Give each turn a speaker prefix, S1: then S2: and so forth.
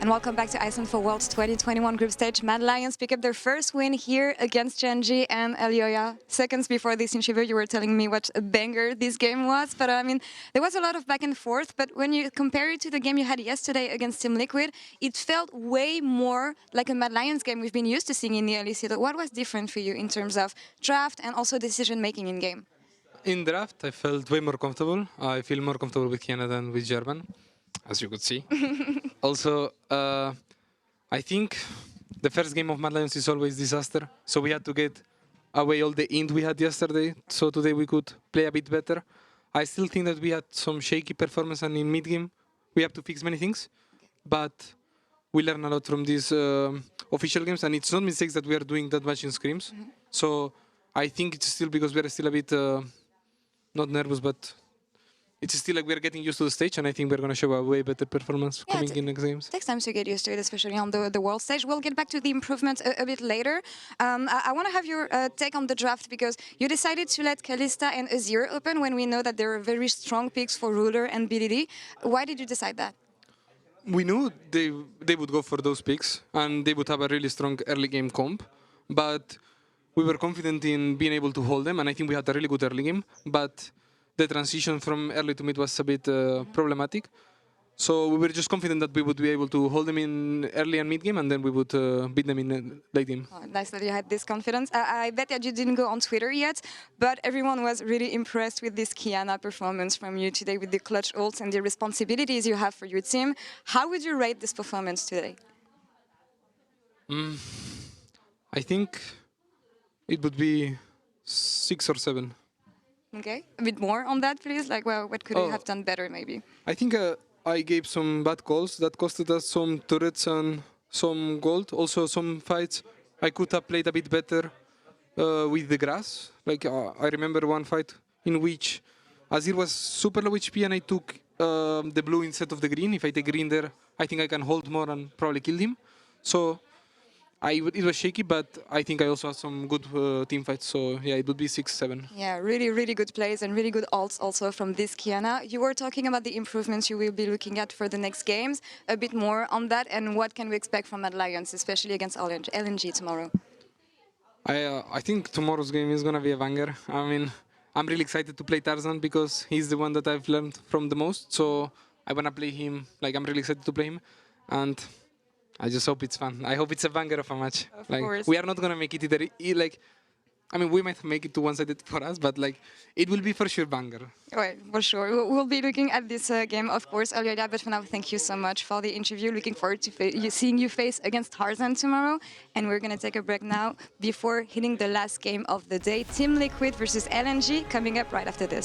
S1: And welcome back to Iceland for Worlds 2021 group stage. Mad Lions pick up their first win here against GenG and Elyoya. Seconds before this interview, you were telling me what a banger this game was. But I mean, there was a lot of back and forth. But when you compare it to the game you had yesterday against Team Liquid, it felt way more like a Mad Lions game we've been used to seeing in the early season. What was different for you in terms of draft and also decision making in game?
S2: In draft, I felt way more comfortable. I feel more comfortable with Kiana than with German, as you could see. Also, I think the first game of Mad Lions is always disaster. So we had to get away all the int we had yesterday. So today we could play a bit better. I still think that we had some shaky performance, and in mid-game we have to fix many things. But we learn a lot from these official games, and it's not mistakes that we are doing that much in scrims. So I think it's still because we are still a bit not nervous, but it's still like we're getting used to the stage, and I think we're going to show a way better performance coming in next games.
S1: It takes time to get used to it, especially on the world stage. We'll get back to the improvements a bit later. I want to have your take on the draft, because you decided to let Kalista and Azir open when we know that there are very strong picks for Ruler and BDD. Why did you decide that?
S2: We knew they would go for those picks, and they would have a really strong early game comp, but we were confident in being able to hold them, and I think we had a really good early game, but the transition from early to mid was a bit problematic. So we were just confident that we would be able to hold them in early and mid game, and then we would beat them in late game.
S1: Oh, nice that you had this confidence. I bet that you didn't go on Twitter yet, but everyone was really impressed with this Kiana performance from you today, with the clutch ults and the responsibilities you have for your team. How would you rate this performance today?
S2: I think it would be 6 or 7.
S1: Okay, a bit more on that, please. Like, well, what could you have done better, maybe?
S2: I think I gave some bad calls that costed us some turrets and some gold. Also, some fights I could have played a bit better with the grass. Like I remember one fight in which Azir was super low HP and I took the blue instead of the green. If I take green there, I think I can hold more and probably kill him. So it was shaky, but I think I also had some good team fights. So yeah, it would be 6, 7.
S1: Yeah, really, really good plays and really good ults also from this Kiana. You were talking about the improvements you will be looking at for the next games. A bit more on that, and what can we expect from Mad Lions, especially against LNG tomorrow?
S2: I think tomorrow's game is gonna be a banger. I mean, I'm really excited to play Tarzan because he's the one that I've learned from the most. So I wanna play him. Like, I'm really excited to play him, and I just hope it's fun. I hope it's a banger of a match.
S1: Of course.
S2: We are not gonna make it either. Like, I mean, we might make it to one-sided for us, but like, it will be for sure banger.
S1: Right, for sure. We'll be looking at this game, of course, Elyoya. But for now, thank you so much for the interview. Looking forward to seeing you face against Tarzan tomorrow. And we're gonna take a break now before hitting the last game of the day. Team Liquid versus LNG coming up right after this.